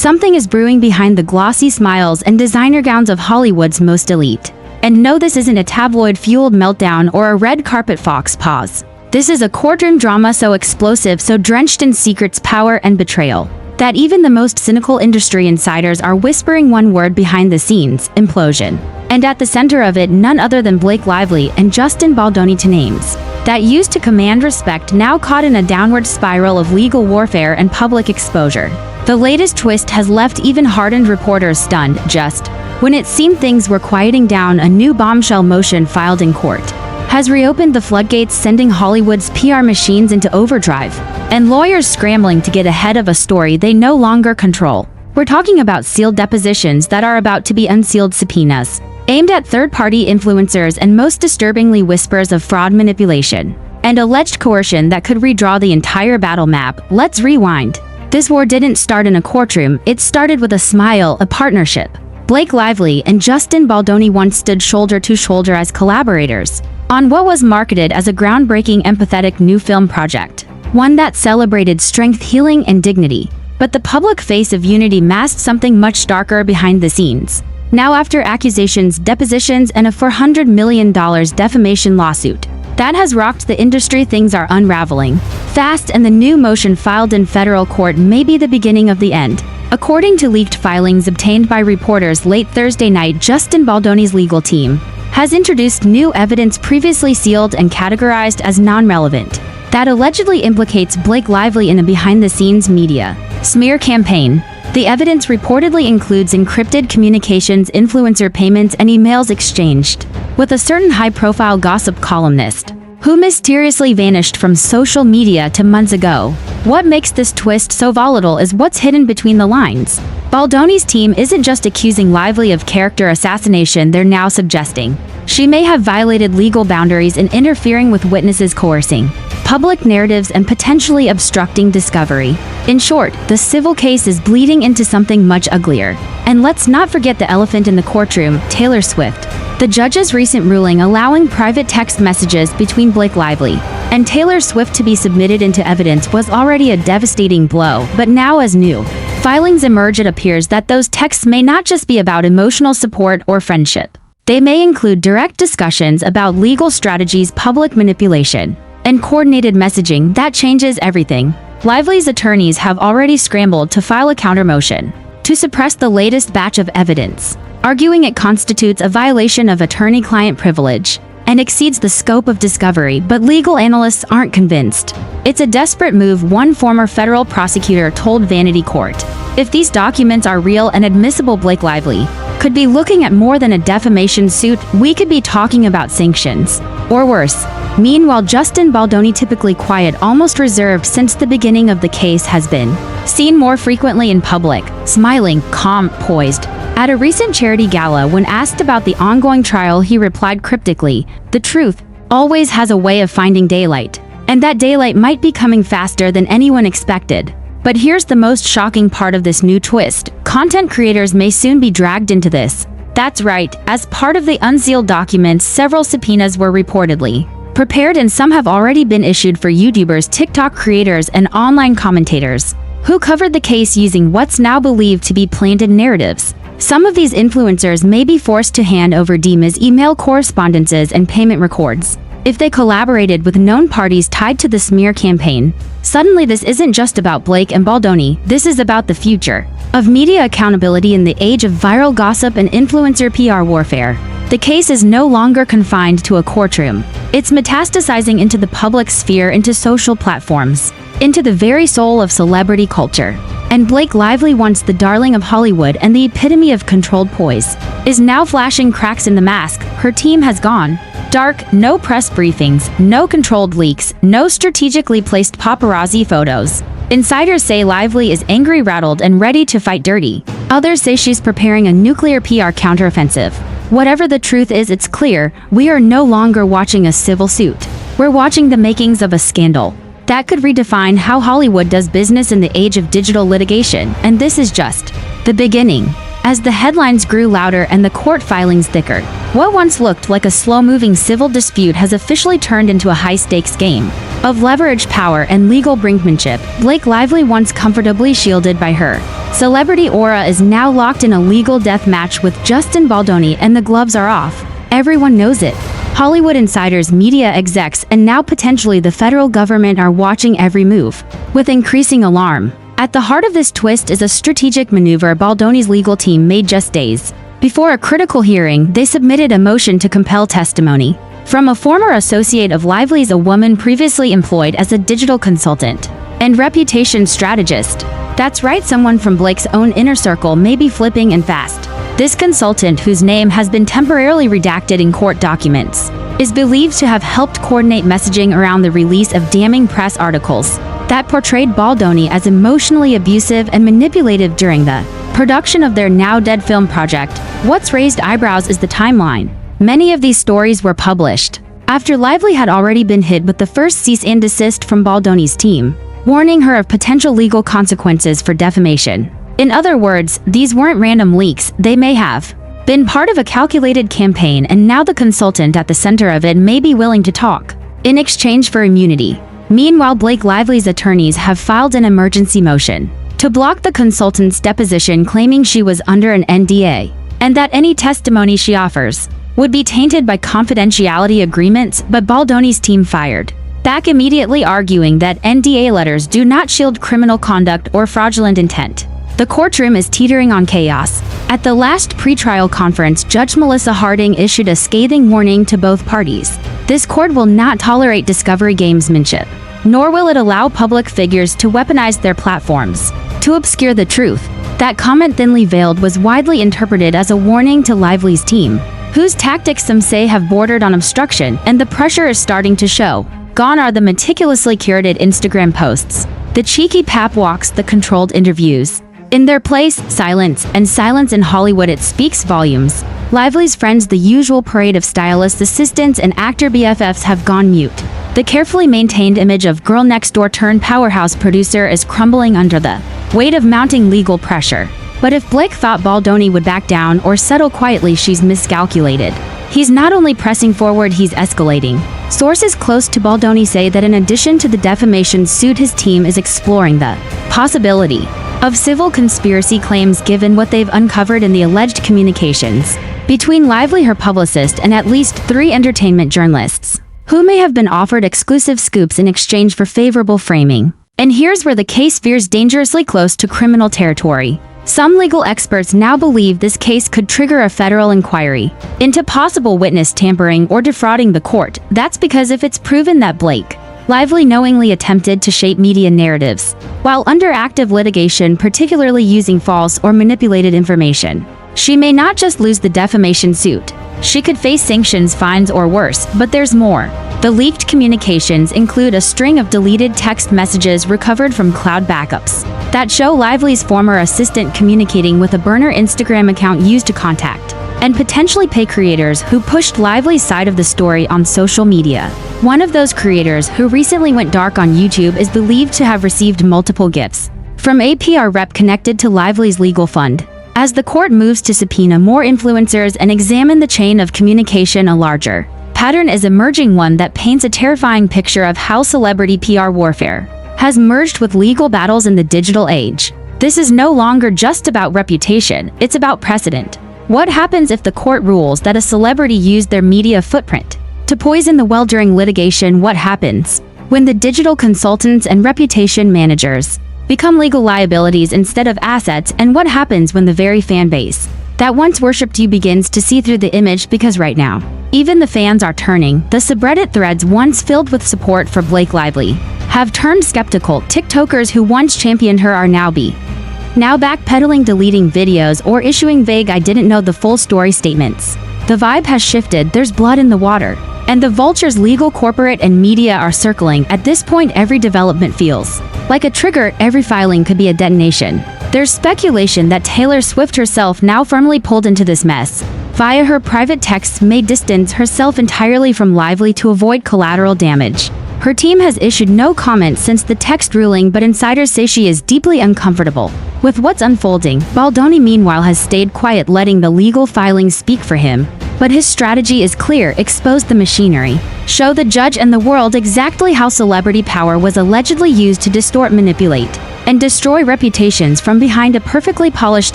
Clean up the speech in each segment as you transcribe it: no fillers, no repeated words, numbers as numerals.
Something is brewing behind the glossy smiles and designer gowns of Hollywood's most elite. And no, this isn't a tabloid-fueled meltdown or a red carpet fox pause. This is a courtroom drama so explosive, so drenched in secrets, power, and betrayal, that even the most cynical industry insiders are whispering one word behind the scenes: implosion. And at the center of it, none other than Blake Lively and Justin Baldoni, to names that used to command respect, now caught in a downward spiral of legal warfare and public exposure. The latest twist has left even hardened reporters stunned. Just when it seemed things were quieting down, a new bombshell motion filed in court has reopened the floodgates, sending Hollywood's PR machines into overdrive, and lawyers scrambling to get ahead of a story they no longer control. We're talking about sealed depositions that are about to be unsealed, subpoenas aimed at third-party influencers, and most disturbingly, whispers of fraud, manipulation, and alleged coercion that could redraw the entire battle map. Let's rewind. This war didn't start in a courtroom, it started with a smile, a partnership. Blake Lively and Justin Baldoni once stood shoulder to shoulder as collaborators on what was marketed as a groundbreaking, empathetic new film project, one that celebrated strength, healing, and dignity. But the public face of unity masked something much darker behind the scenes. Now, after accusations, depositions, and a $400 million defamation lawsuit that has rocked the industry, things are unraveling fast, and the new motion filed in federal court may be the beginning of the end. According to leaked filings obtained by reporters late Thursday night, Justin Baldoni's legal team has introduced new evidence previously sealed and categorized as non-relevant that allegedly implicates Blake Lively in a behind-the-scenes media smear campaign. The evidence reportedly includes encrypted communications, influencer payments, and emails exchanged with a certain high-profile gossip columnist who mysteriously vanished from social media 2 months ago. What makes this twist so volatile is what's hidden between the lines. Baldoni's team isn't just accusing Lively of character assassination, they're now suggesting she may have violated legal boundaries in interfering with witnesses, coercing public narratives, and potentially obstructing discovery. In short, the civil case is bleeding into something much uglier. And let's not forget the elephant in the courtroom: Taylor Swift. The judge's recent ruling allowing private text messages between Blake Lively and Taylor Swift to be submitted into evidence was already a devastating blow, but now, as new filings emerge, it appears that those texts may not just be about emotional support or friendship. They may include direct discussions about legal strategies, public manipulation, and coordinated messaging that changes everything. Lively's attorneys have already scrambled to file a counter-motion to suppress the latest batch of evidence, arguing it constitutes a violation of attorney-client privilege and exceeds the scope of discovery, but legal analysts aren't convinced. It's a desperate move, one former federal prosecutor told Vanity Court. If these documents are real and admissible, Blake Lively could be looking at more than a defamation suit. We could be talking about sanctions, or worse. Meanwhile, Justin Baldoni, typically quiet, almost reserved since the beginning of the case, has been seen more frequently in public, smiling, calm, poised. At a recent charity gala, when asked about the ongoing trial, he replied cryptically, "The truth always has a way of finding daylight, and that daylight might be coming faster than anyone expected." But here's the most shocking part of this new twist: content creators may soon be dragged into this. That's right, as part of the unsealed documents, several subpoenas were reportedly prepared, and some have already been issued for YouTubers, TikTok creators, and online commentators who covered the case using what's now believed to be planted narratives. Some of these influencers may be forced to hand over DMs, email correspondences, and payment records if they collaborated with known parties tied to the smear campaign. Suddenly, this isn't just about Blake and Baldoni, this is about the future of media accountability in the age of viral gossip and influencer PR warfare. The case is no longer confined to a courtroom. It's metastasizing into the public sphere, into social platforms, into the very soul of celebrity culture. And Blake Lively, once the darling of Hollywood and the epitome of controlled poise, is now flashing cracks in the mask. Her team has gone dark. No press briefings, no controlled leaks, no strategically placed paparazzi photos. Insiders say Lively is angry, rattled, and ready to fight dirty. Others say she's preparing a nuclear PR counteroffensive. Whatever the truth is, it's clear we are no longer watching a civil suit. We're watching the makings of a scandal that could redefine how Hollywood does business in the age of digital litigation. And this is just the beginning. As the headlines grew louder and the court filings thicker, what once looked like a slow-moving civil dispute has officially turned into a high-stakes game of leverage, power, and legal brinkmanship. Blake Lively, once comfortably shielded by her Celebrity aura is now locked in a legal death match with Justin Baldoni, and the gloves are off. Everyone knows it. Hollywood insiders, media execs, and now potentially the federal government are watching every move with increasing alarm. At the heart of this twist is a strategic maneuver Baldoni's legal team made just days before a critical hearing. They submitted a motion to compel testimony from a former associate of Lively's, a woman previously employed as a digital consultant and reputation strategist. That's right, someone from Blake's own inner circle may be flipping and fast. This consultant, whose name has been temporarily redacted in court documents, is believed to have helped coordinate messaging around the release of damning press articles that portrayed Baldoni as emotionally abusive and manipulative during the production of their now-dead film project. What's raised eyebrows is the timeline. Many of these stories were published after Lively had already been hit with the first cease and desist from Baldoni's team, warning her of potential legal consequences for defamation. In other words, these weren't random leaks. They may have been part of a calculated campaign, and now the consultant at the center of it may be willing to talk in exchange for immunity. Meanwhile, Blake Lively's attorneys have filed an emergency motion to block the consultant's deposition, claiming she was under an NDA and that any testimony she offers would be tainted by confidentiality agreements. But Baldoni's team fired back immediately, arguing that NDA letters do not shield criminal conduct or fraudulent intent. The courtroom is teetering on chaos. At the last pretrial conference, Judge Melissa Harding issued a scathing warning to both parties. This court will not tolerate discovery gamesmanship, nor will it allow public figures to weaponize their platforms to obscure the truth. That comment, thinly veiled, was widely interpreted as a warning to Lively's team, whose tactics some say have bordered on obstruction, and the pressure is starting to show. Gone are the meticulously curated Instagram posts, the cheeky pap walks, the controlled interviews. In their place, silence, and silence in Hollywood. It speaks volumes. Lively's friends, the usual parade of stylists, assistants, and actor BFFs, have gone mute. The carefully maintained image of girl next door turned powerhouse producer is crumbling under the weight of mounting legal pressure. But if Blake thought Baldoni would back down or settle quietly, she's miscalculated. He's not only pressing forward, he's escalating. Sources close to Baldoni say that in addition to the defamation suit, his team is exploring the possibility of civil conspiracy claims, given what they've uncovered in the alleged communications between Lively, her publicist, and at least 3 entertainment journalists, who may have been offered exclusive scoops in exchange for favorable framing. And here's where the case veers dangerously close to criminal territory. Some legal experts now believe this case could trigger a federal inquiry into possible witness tampering or defrauding the court. That's because if it's proven that Blake Lively knowingly attempted to shape media narratives while under active litigation, particularly using false or manipulated information, she may not just lose the defamation suit. She could face sanctions, fines, or worse. But there's more. The leaked communications include a string of deleted text messages recovered from cloud backups that show Lively's former assistant communicating with a burner Instagram account used to contact and potentially pay creators who pushed Lively's side of the story on social media. One of those creators, who recently went dark on YouTube, is believed to have received multiple gifts from a PR rep connected to Lively's legal fund. As the court moves to subpoena more influencers and examine the chain of communication, a larger pattern is emerging, one that paints a terrifying picture of how celebrity PR warfare has merged with legal battles in the digital age. This is no longer just about reputation, it's about precedent. What happens if the court rules that a celebrity used their media footprint to poison the well during litigation? What happens when the digital consultants and reputation managers become legal liabilities instead of assets? And what happens when the very fan base that once worshipped you begins to see through the image? Because right now, even the fans are turning. The subreddit threads, once filled with support for Blake Lively, have turned skeptical. TikTokers who once championed her are now backpedaling, deleting videos, or issuing vague "I didn't know the full story" statements. The vibe has shifted. There's blood in the water, and the vultures, legal, corporate, and media, are circling. At this point, every development feels like a trigger. Every filing could be a detonation. There's speculation that Taylor Swift herself, now firmly pulled into this mess via her private texts, may distance herself entirely from Lively to avoid collateral damage. Her team has issued no comment since the text ruling, but insiders say she is deeply uncomfortable with what's unfolding. Baldoni, meanwhile, has stayed quiet, letting the legal filings speak for him. But his strategy is clear: expose the machinery, show the judge and the world exactly how celebrity power was allegedly used to distort, manipulate, and destroy reputations from behind a perfectly polished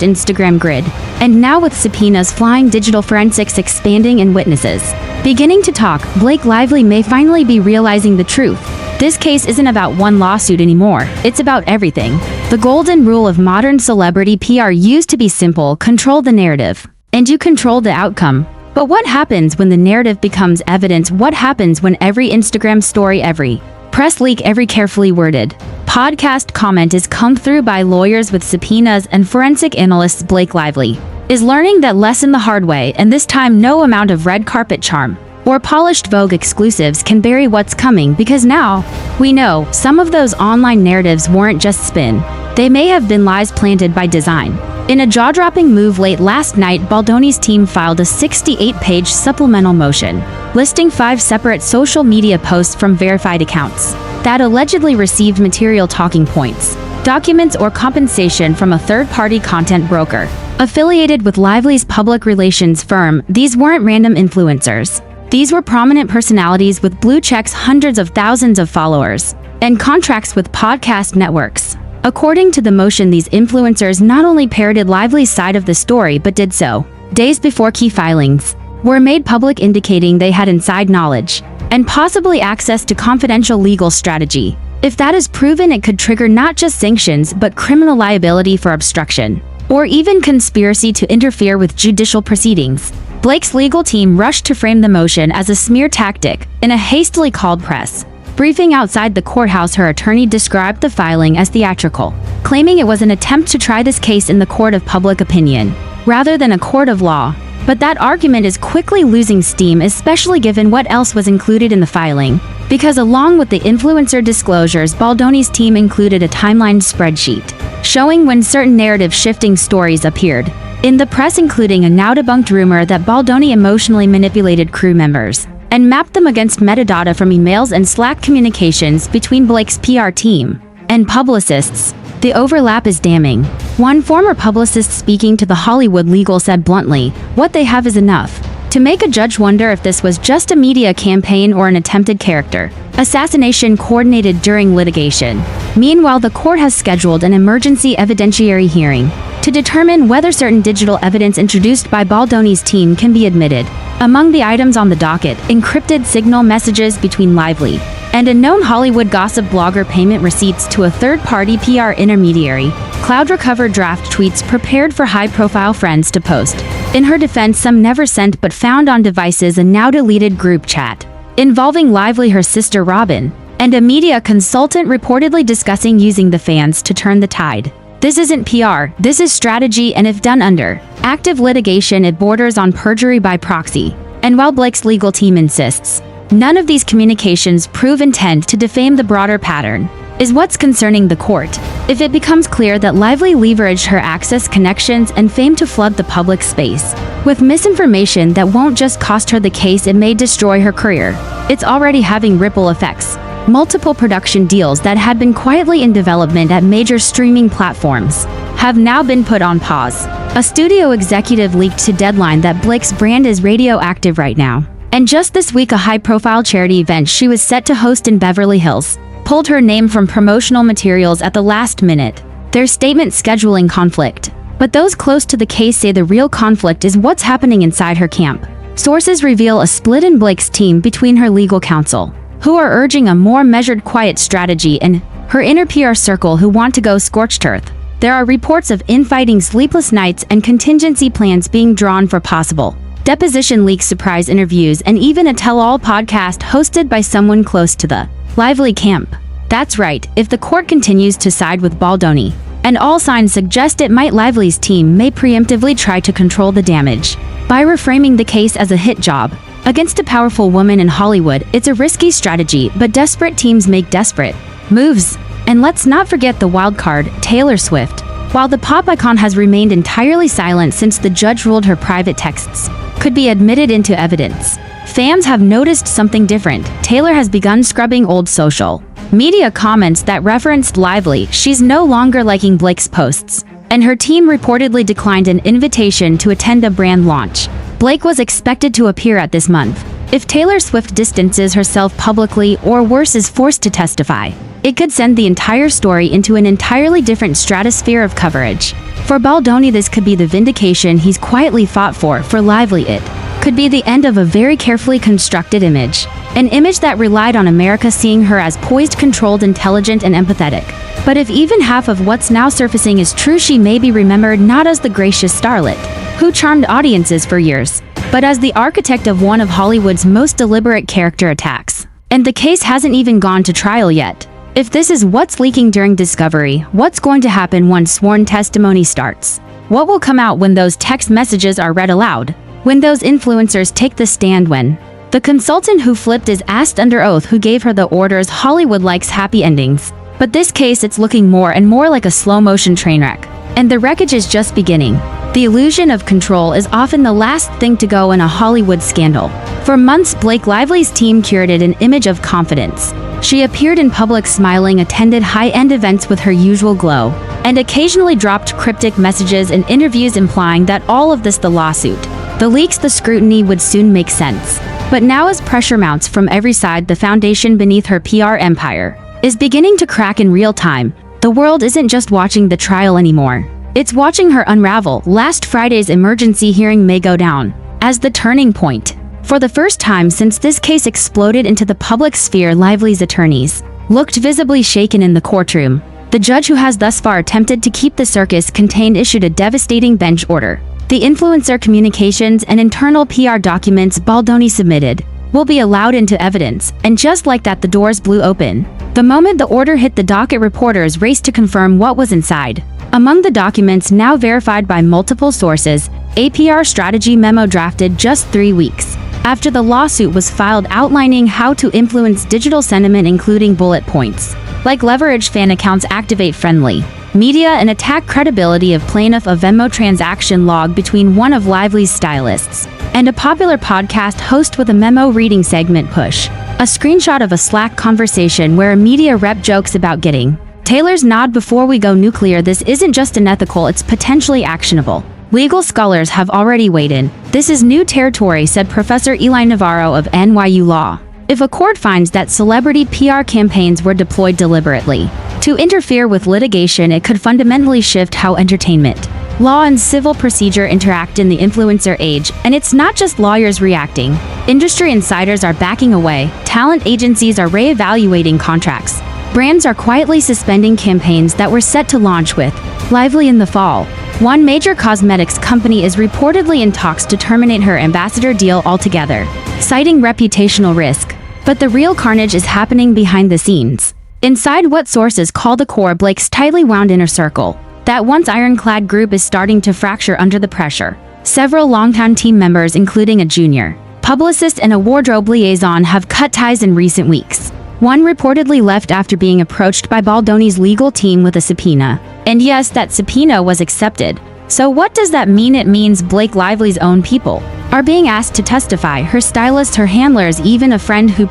Instagram grid. And now with subpoenas flying, digital forensics expanding, and witnesses beginning to talk, Blake Lively may finally be realizing the truth. This case isn't about one lawsuit anymore, it's about everything. The golden rule of modern celebrity PR used to be simple: control the narrative, and you control the outcome. But what happens when the narrative becomes evidence? What happens when every Instagram story, every press leak, every carefully worded podcast comment is combed through by lawyers with subpoenas and forensic analysts? Blake Lively is learning that lesson the hard way, and this time no amount of red carpet charm or polished Vogue exclusives can bury what's coming, because now we know some of those online narratives weren't just spin. They may have been lies planted by design. In a jaw-dropping move late last night, Baldoni's team filed a 68-page supplemental motion, listing 5 separate social media posts from verified accounts that allegedly received material talking points, documents, or compensation from a third-party content broker affiliated with Lively's public relations firm. These weren't random influencers. These were prominent personalities with blue checks, hundreds of thousands of followers, and contracts with podcast networks. According to the motion, these influencers not only parroted Lively's side of the story, but did so days before key filings were made public, indicating they had inside knowledge and possibly access to confidential legal strategy. If that is proven, it could trigger not just sanctions, but criminal liability for obstruction or even conspiracy to interfere with judicial proceedings. Blake's legal team rushed to frame the motion as a smear tactic. In a hastily called press briefing outside the courthouse, her attorney described the filing as theatrical, claiming it was an attempt to try this case in the court of public opinion rather than a court of law. But that argument is quickly losing steam, especially given what else was included in the filing, because along with the influencer disclosures, Baldoni's team included a timeline spreadsheet showing when certain narrative-shifting stories appeared in the press, including a now-debunked rumor that Baldoni emotionally manipulated crew members and mapped them against metadata from emails and Slack communications between Blake's PR team and publicists. The overlap is damning. One former publicist speaking to The Hollywood Legal said bluntly, "What they have is enough to make a judge wonder if this was just a media campaign or an attempted character assassination coordinated during litigation." Meanwhile, the court has scheduled an emergency evidentiary hearing to determine whether certain digital evidence introduced by Baldoni's team can be admitted. Among the items on the docket, encrypted signal messages between Lively and a known Hollywood gossip blogger, payment receipts to a third-party PR intermediary, cloud-recovered draft tweets prepared for high-profile friends to post. In her defense, some never sent but found on devices, a now-deleted group chat involving Lively, her sister Robin, and a media consultant reportedly discussing using the fans to turn the tide. This isn't PR, this is strategy, and if done under active litigation, it borders on perjury by proxy. And while Blake's legal team insists none of these communications prove intent to defame, the broader pattern is what's concerning the court. If it becomes clear that Lively leveraged her access, connections, and fame to flood the public space with misinformation that won't just cost her the case, it may destroy her career. It's already having ripple effects. Multiple production deals that had been quietly in development at major streaming platforms have now been put on pause. A studio executive leaked to Deadline that Blake's brand is radioactive right now. And just this week, a high-profile charity event she was set to host in Beverly Hills pulled her name from promotional materials at the last minute. Their statement scheduling conflict. But those close to the case say the real conflict is what's happening inside her camp. Sources reveal a split in Blake's team between her legal counsel, who are urging a more measured, quiet strategy, and her inner PR circle, who want to go scorched earth. There are reports of infighting, sleepless nights, and contingency plans being drawn for possible deposition leaks, surprise interviews, and even a tell-all podcast hosted by someone close to the Lively camp. That's right, if the court continues to side with Baldoni, and all signs suggest it might, Lively's team may preemptively try to control the damage by reframing the case as a hit job against a powerful woman in Hollywood. It's a risky strategy, but desperate teams make desperate moves. And let's not forget the wild card, Taylor Swift. While the pop icon has remained entirely silent since the judge ruled her private texts could be admitted into evidence, fans have noticed something different. Taylor has begun scrubbing old social media comments that referenced Lively. She's no longer liking Blake's posts, and her team reportedly declined an invitation to attend a brand launch Blake was expected to appear at this month. If Taylor Swift distances herself publicly or worse is forced to testify, it could send the entire story into an entirely different stratosphere of coverage. For Baldoni, this could be the vindication he's quietly fought for Lively. It could be the end of a very carefully constructed image. An image that relied on America seeing her as poised, controlled, intelligent, and empathetic. But if even half of what's now surfacing is true, she may be remembered not as the gracious starlet who charmed audiences for years, but as the architect of one of Hollywood's most deliberate character attacks. And the case hasn't even gone to trial yet. If this is what's leaking during discovery, what's going to happen once sworn testimony starts? What will come out when those text messages are read aloud? When those influencers take the stand? When the consultant who flipped is asked under oath who gave her the orders? Hollywood likes happy endings. But this case, it's looking more and more like a slow-motion train wreck. And the wreckage is just beginning. The illusion of control is often the last thing to go in a Hollywood scandal. For months, Blake Lively's team curated an image of confidence. She appeared in public smiling, attended high-end events with her usual glow, and occasionally dropped cryptic messages in interviews implying that all of this, the lawsuit, the leaks, the scrutiny, would soon make sense. But now, as pressure mounts from every side, the foundation beneath her PR empire is beginning to crack in real time. The world isn't just watching the trial anymore. It's watching her unravel. Last Friday's emergency hearing may go down as the turning point. For the first time since this case exploded into the public sphere, Lively's attorneys looked visibly shaken in the courtroom. The judge who has thus far attempted to keep the circus contained issued a devastating bench order. The influencer communications and internal PR documents Baldoni submitted will be allowed into evidence, and just like that, the doors blew open. The moment the order hit the docket, reporters raced to confirm what was inside. Among the documents, now verified by multiple sources, a PR strategy memo drafted just 3 weeks after the lawsuit was filed, outlining how to influence digital sentiment, including bullet points like leverage fan accounts, activate friendly media, and attack credibility of plaintiff. A Venmo transaction log between one of Lively's stylists and a popular podcast host with a memo reading segment push. A screenshot of a Slack conversation where a media rep jokes about getting Taylor's nod before we go nuclear. This isn't just unethical, it's potentially actionable. Legal scholars have already weighed in. This is new territory, said Professor Eli Navarro of NYU Law. If a court finds that celebrity PR campaigns were deployed deliberately to interfere with litigation, it could fundamentally shift how entertainment, law, and civil procedure interact in the influencer age. And it's not just lawyers reacting. Industry insiders are backing away. Talent agencies are reevaluating contracts. Brands are quietly suspending campaigns that were set to launch with Lively in the fall. One major cosmetics company is reportedly in talks to terminate her ambassador deal altogether, citing reputational risk. But the real carnage is happening behind the scenes. Inside what sources call the core, Blake's tightly wound inner circle, that once ironclad group is starting to fracture under the pressure. Several longtime team members, including a junior publicist and a wardrobe liaison, have cut ties in recent weeks. One reportedly left after being approached by Baldoni's legal team with a subpoena. And yes, that subpoena was accepted. So what does that mean? It means Blake Lively's own people are being asked to testify. Her stylist, her handlers, even a friend who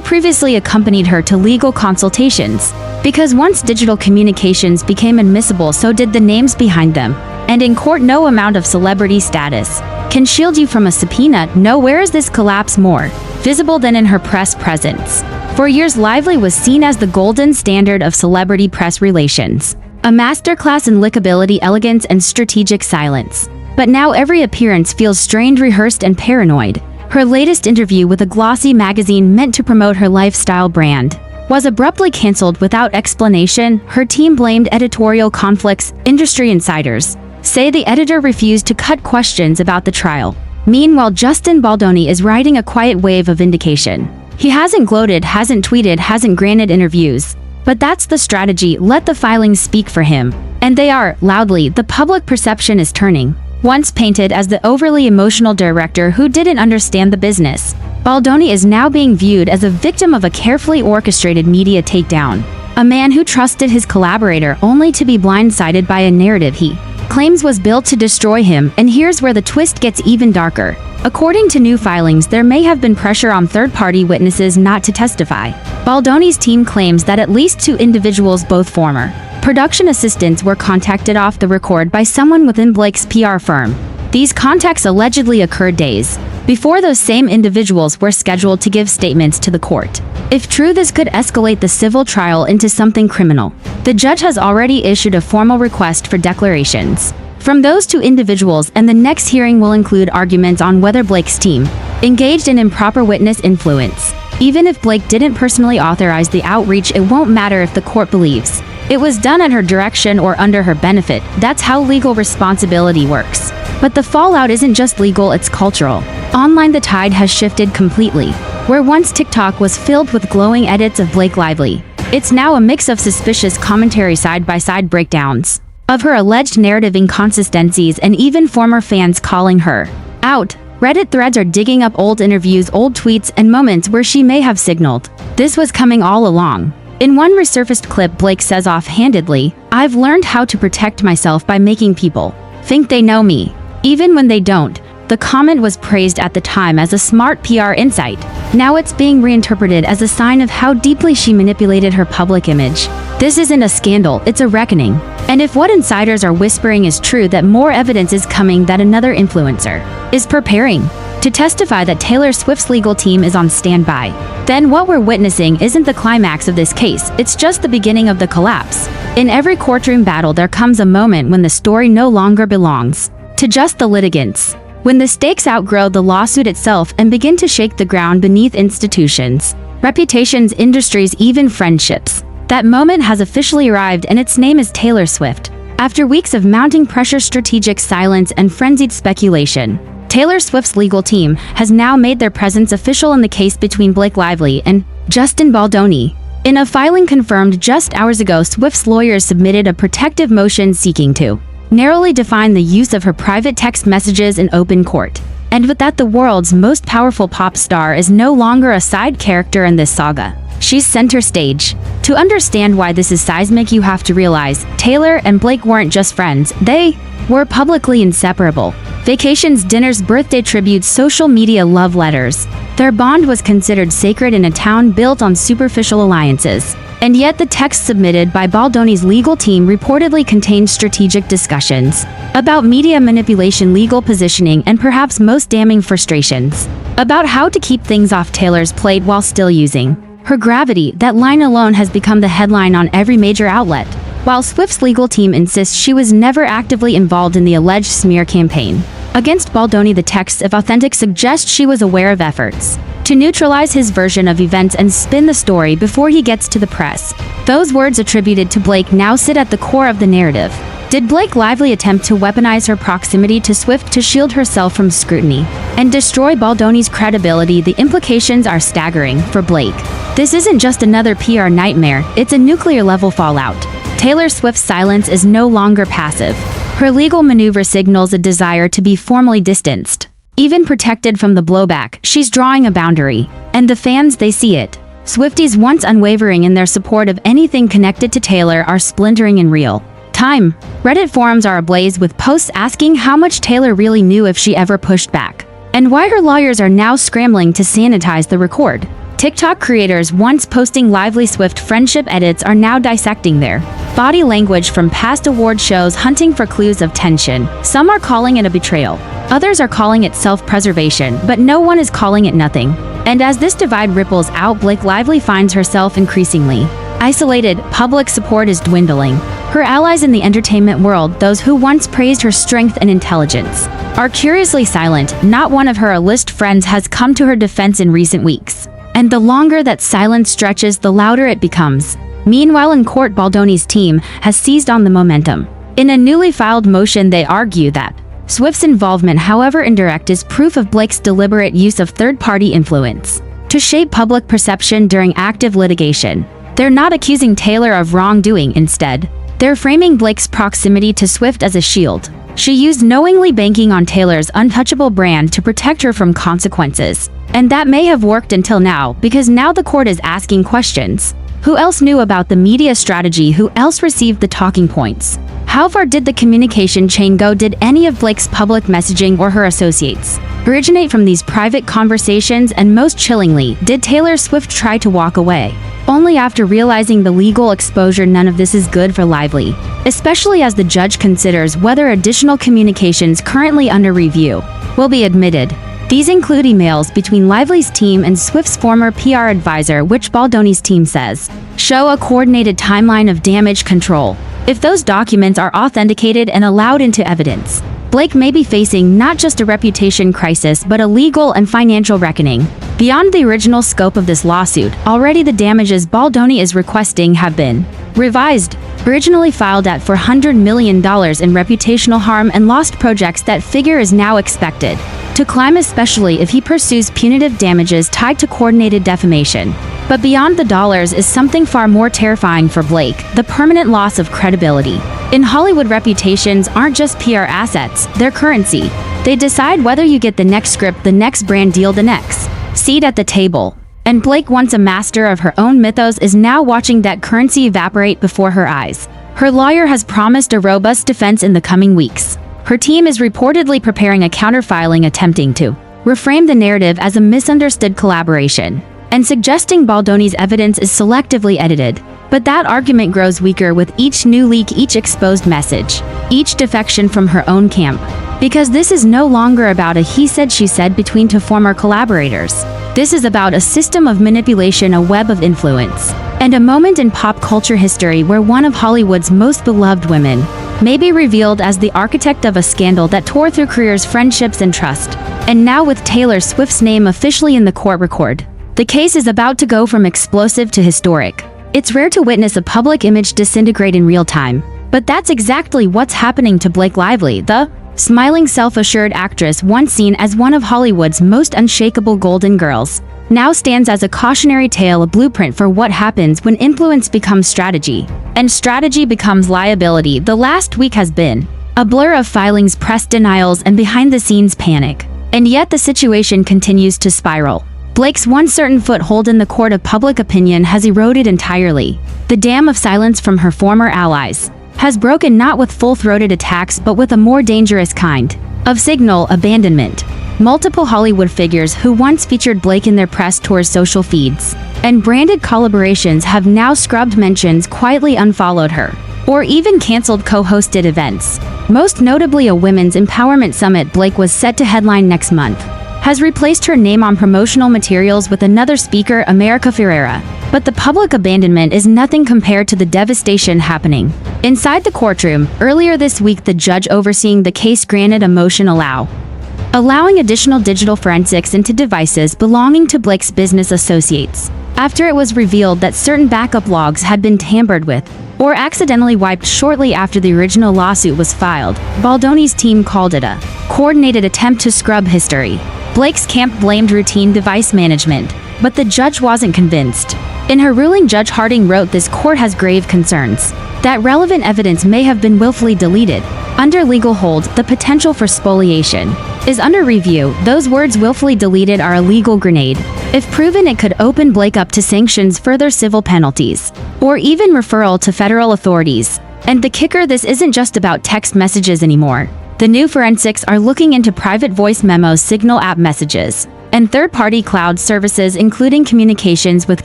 previously accompanied her to legal consultations. Because once digital communications became admissible, so did the names behind them. And in court, no amount of celebrity status can shield you from a subpoena. Nowhere is this collapse more visible than in her press presence. For years, Lively was seen as the golden standard of celebrity press relations, a masterclass in likability, elegance, and strategic silence. But now every appearance feels strained, rehearsed, and paranoid. Her latest interview with a glossy magazine meant to promote her lifestyle brand was abruptly canceled without explanation. Her team blamed editorial conflicts. Industry insiders say the editor refused to cut questions about the trial. Meanwhile, Justin Baldoni is riding a quiet wave of vindication. He hasn't gloated, hasn't tweeted, hasn't granted interviews. But that's the strategy. Let the filings speak for him. And they are, loudly. The public perception is turning. Once painted as the overly emotional director who didn't understand the business, Baldoni is now being viewed as a victim of a carefully orchestrated media takedown. A man who trusted his collaborator only to be blindsided by a narrative he claims was built to destroy him. And here's where the twist gets even darker. According to new filings, there may have been pressure on third-party witnesses not to testify. Baldoni's team claims that at least 2 individuals, both former production assistants, were contacted off the record by someone within Blake's PR firm. These contacts allegedly occurred days before those same individuals were scheduled to give statements to the court. If true, this could escalate the civil trial into something criminal. The judge has already issued a formal request for declarations from those two individuals, and the next hearing will include arguments on whether Blake's team engaged in improper witness influence. Even if Blake didn't personally authorize the outreach, it won't matter if the court believes it was done at her direction or under her benefit. That's how legal responsibility works. But the fallout isn't just legal, it's cultural. Online, the tide has shifted completely. Where once TikTok was filled with glowing edits of Blake Lively, it's now a mix of suspicious commentary, side-by-side breakdowns of her alleged narrative inconsistencies, and even former fans calling her out. Reddit threads are digging up old interviews, old tweets, and moments where she may have signaled this was coming all along. In one resurfaced clip, Blake says offhandedly, "I've learned how to protect myself by making people think they know me, even when they don't." The comment was praised at the time as a smart PR insight. Now it's being reinterpreted as a sign of how deeply she manipulated her public image. This isn't a scandal, it's a reckoning. And if what insiders are whispering is true, that more evidence is coming that another influencer is preparing to testify, that Taylor Swift's legal team is on standby, then what we're witnessing isn't the climax of this case, it's just the beginning of the collapse. In every courtroom battle, there comes a moment when the story no longer belongs to just the litigants. When the stakes outgrow the lawsuit itself and begin to shake the ground beneath institutions, reputations, industries, even friendships. That moment has officially arrived, and its name is Taylor Swift. After weeks of mounting pressure, strategic silence, and frenzied speculation, Taylor Swift's legal team has now made their presence official in the case between Blake Lively and Justin Baldoni. In a filing confirmed just hours ago, Swift's lawyers submitted a protective motion seeking to narrowly define the use of her private text messages in open court. And with that, the world's most powerful pop star is no longer a side character in this saga. She's center stage. To understand why this is seismic, you have to realize Taylor and Blake weren't just friends, they were publicly inseparable. Vacations, dinners, birthday tributes, social media love letters. Their bond was considered sacred in a town built on superficial alliances. And yet the text submitted by Baldoni's legal team reportedly contained strategic discussions about media manipulation, legal positioning, and perhaps most damning, frustrations about how to keep things off Taylor's plate while still using her gravity. That line alone has become the headline on every major outlet. While Swift's legal team insists she was never actively involved in the alleged smear campaign against Baldoni, the texts, if authentic, suggest she was aware of efforts to neutralize his version of events and spin the story before he gets to the press. Those words attributed to Blake now sit at the core of the narrative. Did Blake Lively attempt to weaponize her proximity to Swift to shield herself from scrutiny and destroy Baldoni's credibility? The implications are staggering. For Blake, this isn't just another PR nightmare, it's a nuclear-level fallout. Taylor Swift's silence is no longer passive. Her legal maneuver signals a desire to be formally distanced. Even protected from the blowback, she's drawing a boundary. And the fans, they see it. Swifties, once unwavering in their support of anything connected to Taylor, are splintering in real time. Reddit forums are ablaze with posts asking how much Taylor really knew, if she ever pushed back, and why her lawyers are now scrambling to sanitize the record. TikTok creators, once posting Lively Swift friendship edits, are now dissecting their body language from past award shows, hunting for clues of tension. Some are calling it a betrayal. Others are calling it self-preservation, but no one is calling it nothing. And as this divide ripples out, Blake Lively finds herself increasingly isolated. Public support is dwindling. Her allies in the entertainment world, those who once praised her strength and intelligence, are curiously silent. Not one of her A-list friends has come to her defense in recent weeks. And the longer that silence stretches, the louder it becomes. Meanwhile, in court, Baldoni's team has seized on the momentum. In a newly filed motion, they argue that Swift's involvement, however indirect, is proof of Blake's deliberate use of third-party influence to shape public perception during active litigation. They're not accusing Taylor of wrongdoing. Instead, they're framing Blake's proximity to Swift as a shield. She used knowingly, banking on Taylor's untouchable brand to protect her from consequences. And that may have worked until now, because now the court is asking questions. Who else knew about the media strategy? Who else received the talking points? How far did the communication chain go? Did any of Blake's public messaging or her associates originate from these private conversations, and most chillingly, did Taylor Swift try to walk away? Only after realizing the legal exposure. None of this is good for Lively, especially as the judge considers whether additional communications currently under review will be admitted. These include emails between Lively's team and Swift's former PR advisor, which Baldoni's team says show a coordinated timeline of damage control. If those documents are authenticated and allowed into evidence, Blake may be facing not just a reputation crisis but a legal and financial reckoning. Beyond the original scope of this lawsuit, already the damages Baldoni is requesting have been revised. Originally filed at $400 million in reputational harm and lost projects, that figure is now expected to climb, especially if he pursues punitive damages tied to coordinated defamation. But beyond the dollars is something far more terrifying for Blake: the permanent loss of credibility. In Hollywood, reputations aren't just PR assets, they're currency. They decide whether you get the next script, the next brand deal, the next seat at the table. And Blake, once a master of her own mythos, is now watching that currency evaporate before her eyes. Her lawyer has promised a robust defense in the coming weeks. Her team is reportedly preparing a counterfiling attempting to reframe the narrative as a misunderstood collaboration and suggesting Baldoni's evidence is selectively edited. But that argument grows weaker with each new leak, each exposed message, each defection from her own camp. Because this is no longer about a he said she said between two former collaborators. This is about a system of manipulation, a web of influence, and a moment in pop culture history where one of Hollywood's most beloved women may be revealed as the architect of a scandal that tore through careers, friendships, and trust. And now, with Taylor Swift's name officially in the court record, the case is about to go from explosive to historic. It's rare to witness a public image disintegrate in real time, but that's exactly what's happening to Blake Lively. The smiling, self-assured actress, once seen as one of Hollywood's most unshakable golden girls, now stands as a cautionary tale, a blueprint for what happens when influence becomes strategy, and strategy becomes liability. The last week has been a blur of filings, press denials, and behind-the-scenes panic. And yet the situation continues to spiral. Blake's one certain foothold in the court of public opinion has eroded entirely. The dam of silence from her former allies has broken, not with full-throated attacks but with a more dangerous kind of signal: abandonment. Multiple Hollywood figures who once featured Blake in their press tours, social feeds, and branded collaborations have now scrubbed mentions, quietly unfollowed her, or even canceled co-hosted events. Most notably, a women's empowerment summit Blake was set to headline next month has replaced her name on promotional materials with another speaker, America Ferrera. But the public abandonment is nothing compared to the devastation happening inside the courtroom. Earlier this week, the judge overseeing the case granted a motion allowing additional digital forensics into devices belonging to Blake's business associates, after it was revealed that certain backup logs had been tampered with or accidentally wiped shortly after the original lawsuit was filed. Baldoni's team called it a coordinated attempt to scrub history. Blake's camp blamed routine device management, but the judge wasn't convinced. In her ruling, Judge Harding wrote, "This court has grave concerns that relevant evidence may have been willfully deleted. Under legal hold, the potential for spoliation is under review." Those words, willfully deleted, are a legal grenade. If proven, it could open Blake up to sanctions, further civil penalties, or even referral to federal authorities. And the kicker: this isn't just about text messages anymore. The new forensics are looking into private voice memos, Signal app messages, and third-party cloud services, including communications with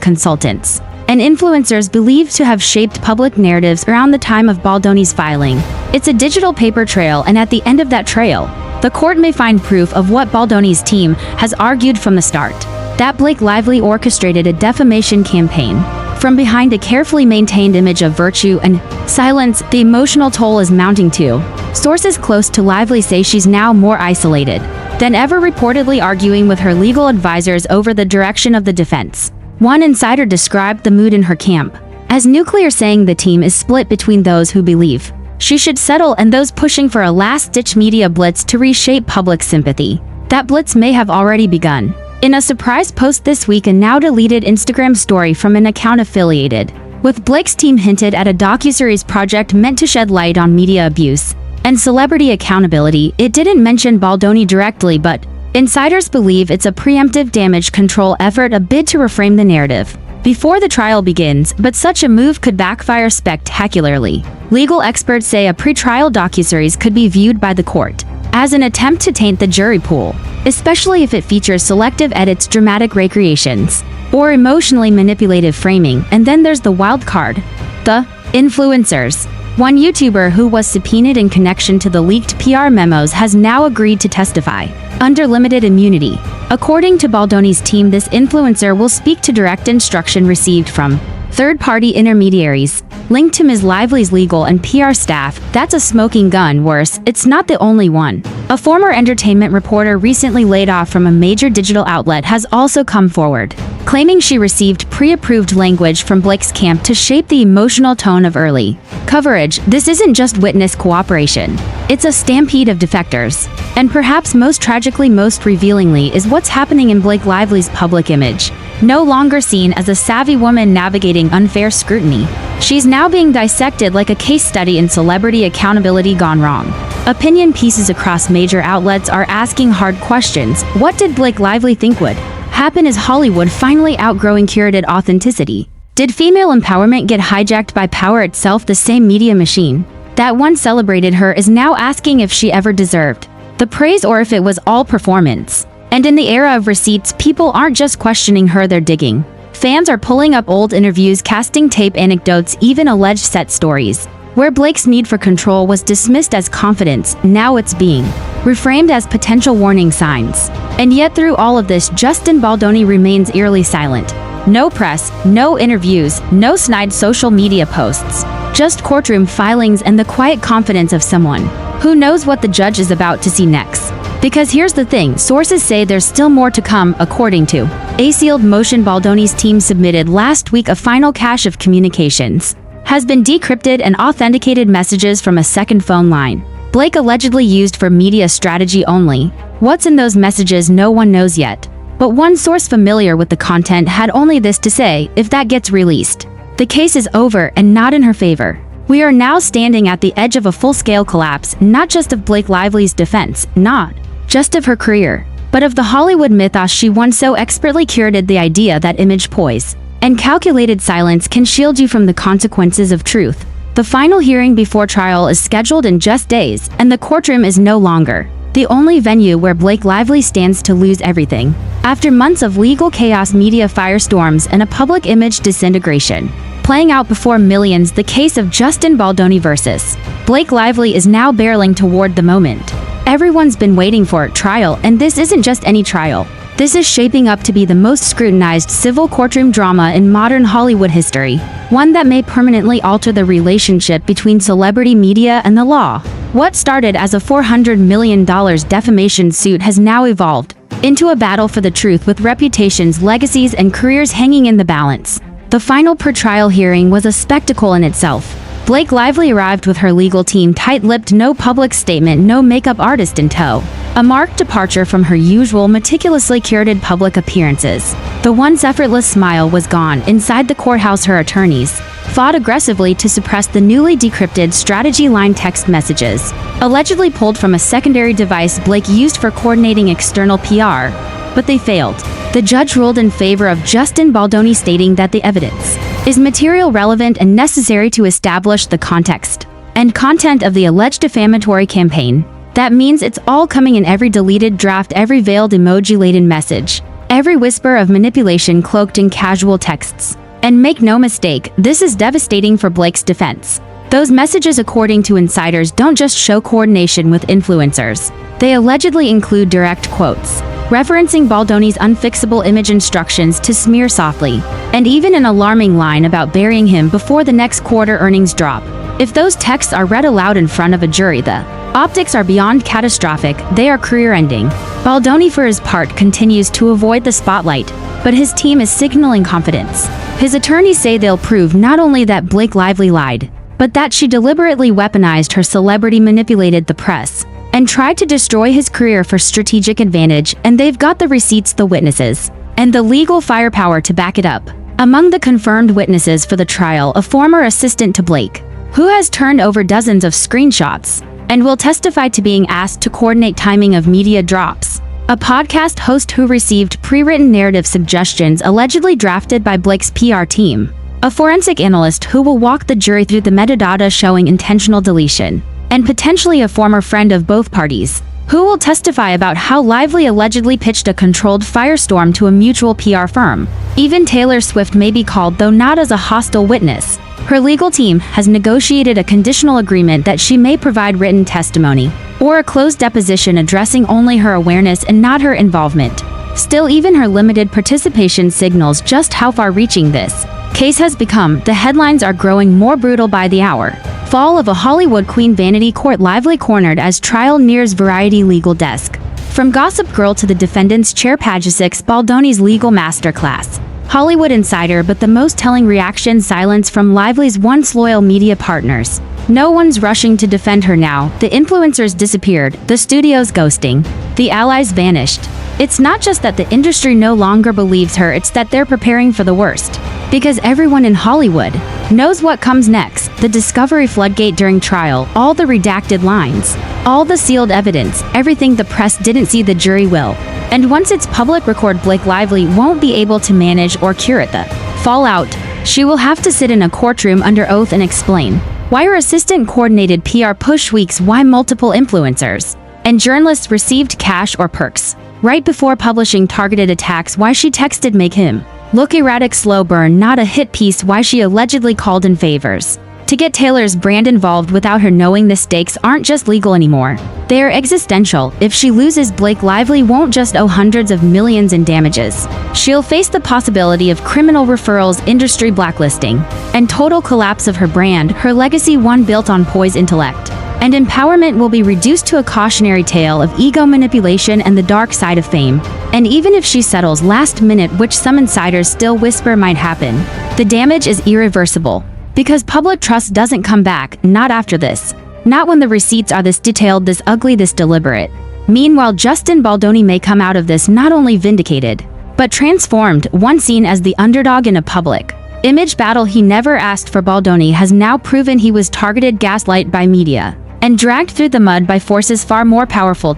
consultants and influencers believed to have shaped public narratives around the time of Baldoni's filing. It's a digital paper trail, and at the end of that trail, the court may find proof of what Baldoni's team has argued from the start: that Blake Lively orchestrated a defamation campaign from behind a carefully maintained image of virtue and silence. The emotional toll is mounting too. Sources close to Lively say she's now more isolated than ever, reportedly arguing with her legal advisors over the direction of the defense. One insider described the mood in her camp as nuclear, saying the team is split between those who believe she should settle and those pushing for a last-ditch media blitz to reshape public sympathy. That blitz may have already begun. In a surprise post this week, a now-deleted Instagram story from an account affiliated with Blake's team hinted at a docuseries project meant to shed light on media abuse and celebrity accountability. It didn't mention Baldoni directly, but insiders believe it's a preemptive damage control effort, a bid to reframe the narrative before the trial begins. But such a move could backfire spectacularly. Legal experts say a pre-trial docuseries could be viewed by the court as an attempt to taint the jury pool especially if it features selective edits, dramatic recreations, or emotionally manipulative framing. And then there's the wild card, the influencers. One YouTuber who was subpoenaed in connection to the leaked PR memos has now agreed to testify, under limited immunity. According to Baldoni's team, this influencer will speak to direct instruction received from third-party intermediaries, linked to Ms. Lively's legal and PR staff. That's a smoking gun. Worse, it's not the only one. A former entertainment reporter recently laid off from a major digital outlet has also come forward, claiming she received pre-approved language from Blake's camp to shape the emotional tone of early coverage. This isn't just witness cooperation. It's a stampede of defectors. And perhaps most tragically, most revealingly, is what's happening in Blake Lively's public image. No longer seen as a savvy woman navigating unfair scrutiny, she's now being dissected like a case study in celebrity accountability gone wrong. Opinion pieces across major outlets are asking hard questions. What did Blake Lively think would happen? Is Hollywood finally outgrowing curated authenticity? Did female empowerment get hijacked by power itself? The same media machine that once celebrated her is now asking if she ever deserved the praise or if it was all performance. And in the era of receipts, people aren't just questioning her, they're digging. Fans are pulling up old interviews, casting tape, anecdotes, even alleged set stories. Where Blake's need for control was dismissed as confidence, now it's being reframed as potential warning signs. And yet through all of this, Justin Baldoni remains eerily silent. No press, no interviews, no snide social media posts. Just courtroom filings and the quiet confidence of someone who knows what the judge is about to see next. Because here's the thing, sources say there's still more to come. According to a sealed motion Baldoni's team submitted last week, a final cache of communications has been decrypted and authenticated messages from a second phone line Blake allegedly used for media strategy only. What's in those messages, no one knows yet. But one source familiar with the content had only this to say: if that gets released, the case is over and not in her favor. We are now standing at the edge of a full-scale collapse, not just of Blake Lively's defense, not just of her career, but of the Hollywood mythos she once so expertly curated. The idea that image poise and calculated silence can shield you from the consequences of truth. The final hearing before trial is scheduled in just days, and the courtroom is no longer the only venue where Blake Lively stands to lose everything. After months of legal chaos, media firestorms, and a public image disintegration playing out before millions, the case of Justin Baldoni versus Blake Lively is now barreling toward the moment everyone's been waiting for: trial. And this isn't just any trial. This is shaping up to be the most scrutinized civil courtroom drama in modern Hollywood history, one that may permanently alter the relationship between celebrity, media, and the law. What started as a $400 million defamation suit has now evolved into a battle for the truth, with reputations, legacies, and careers hanging in the balance. The final per-trial hearing was a spectacle in itself. Blake Lively arrived with her legal team tight-lipped, no public statement, no makeup artist in tow. A marked departure from her usual meticulously curated public appearances. The once effortless smile was gone. Inside the courthouse, her attorneys fought aggressively to suppress the newly decrypted strategy line text messages, allegedly pulled from a secondary device Blake used for coordinating external PR, but they failed. The judge ruled in favor of Justin Baldoni, stating that the evidence is material, relevant, and necessary to establish the context and content of the alleged defamatory campaign. That means it's all coming in: every deleted draft, every veiled emoji-laden message, every whisper of manipulation cloaked in casual texts. And make no mistake, this is devastating for Blake's defense. Those messages, according to insiders, don't just show coordination with influencers. They allegedly include direct quotes referencing Baldoni's unfixable image, instructions to smear softly, and even an alarming line about burying him before the next quarter earnings drop. If those texts are read aloud in front of a jury, the optics are beyond catastrophic. They are career-ending. Baldoni, for his part, continues to avoid the spotlight, but his team is signaling confidence. His attorneys say they'll prove not only that Blake Lively lied, but that she deliberately weaponized her celebrity, manipulated the press, and tried to destroy his career for strategic advantage. And they've got the receipts, the witnesses, and the legal firepower to back it up. Among the confirmed witnesses for the trial, a former assistant to Blake, who has turned over dozens of screenshots and will testify to being asked to coordinate timing of media drops. A podcast host who received pre-written narrative suggestions allegedly drafted by Blake's PR team. A forensic analyst who will walk the jury through the metadata showing intentional deletion. And potentially a former friend of both parties, Who will testify about how Lively allegedly pitched a controlled firestorm to a mutual PR firm? Even Taylor Swift may be called, though not as a hostile witness. Her legal team has negotiated a conditional agreement that she may provide written testimony, or a closed deposition addressing only her awareness and not her involvement. Still, even her limited participation signals just how far-reaching this case has become. The headlines are growing more brutal by the hour. Fall of a Hollywood queen, Vanity Court Lively cornered as trial nears, Variety legal desk. From Gossip Girl to the defendant's chair, page 6, Baldoni's legal masterclass. Hollywood Insider, but the most telling reaction, silence from Lively's once loyal media partners. No one's rushing to defend her now. The influencers disappeared, the studios ghosting, the allies vanished. It's not just that the industry no longer believes her, it's that they're preparing for the worst. Because everyone in Hollywood knows what comes next. The discovery floodgate during trial, all the redacted lines, all the sealed evidence, everything the press didn't see, the jury will. And once it's public record, Blake Lively won't be able to manage or curate the fallout. She will have to sit in a courtroom under oath and explain why her assistant coordinated PR push weeks, why multiple influencers and journalists received cash or perks right before publishing targeted attacks, why she texted make him look erratic, slow burn, not a hit piece, why she allegedly called in favors to get Taylor's brand involved without her knowing. The stakes aren't just legal anymore. They are existential. If she loses, Blake Lively won't just owe hundreds of millions in damages. She'll face the possibility of criminal referrals, industry blacklisting, and total collapse of her brand. Her legacy, one built on poise, intellect, and empowerment, will be reduced to a cautionary tale of ego manipulation and the dark side of fame. And even if she settles last minute, which some insiders still whisper might happen, the damage is irreversible. Because public trust doesn't come back, not after this. Not when the receipts are this detailed, this ugly, this deliberate. Meanwhile, Justin Baldoni may come out of this not only vindicated, but transformed. Once seen as the underdog in a public image battle he never asked for, Baldoni has now proven he was targeted, gaslight by media, and dragged through the mud by forces far more powerful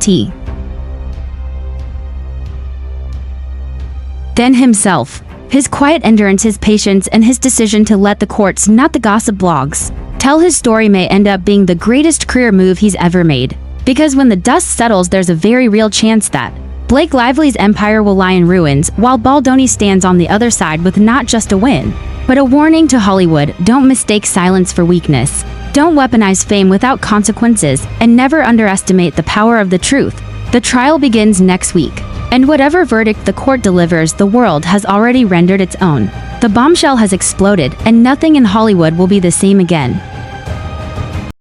than himself. His quiet endurance, his patience, and his decision to let the courts, not the gossip blogs, tell his story may end up being the greatest career move he's ever made. Because when the dust settles, there's a very real chance that Blake Lively's empire will lie in ruins, while Baldoni stands on the other side with not just a win, but a warning to Hollywood: don't mistake silence for weakness. Don't weaponize fame without consequences, and never underestimate the power of the truth. The trial begins next week, and whatever verdict the court delivers, the world has already rendered its own. The bombshell has exploded, and nothing in Hollywood will be the same again.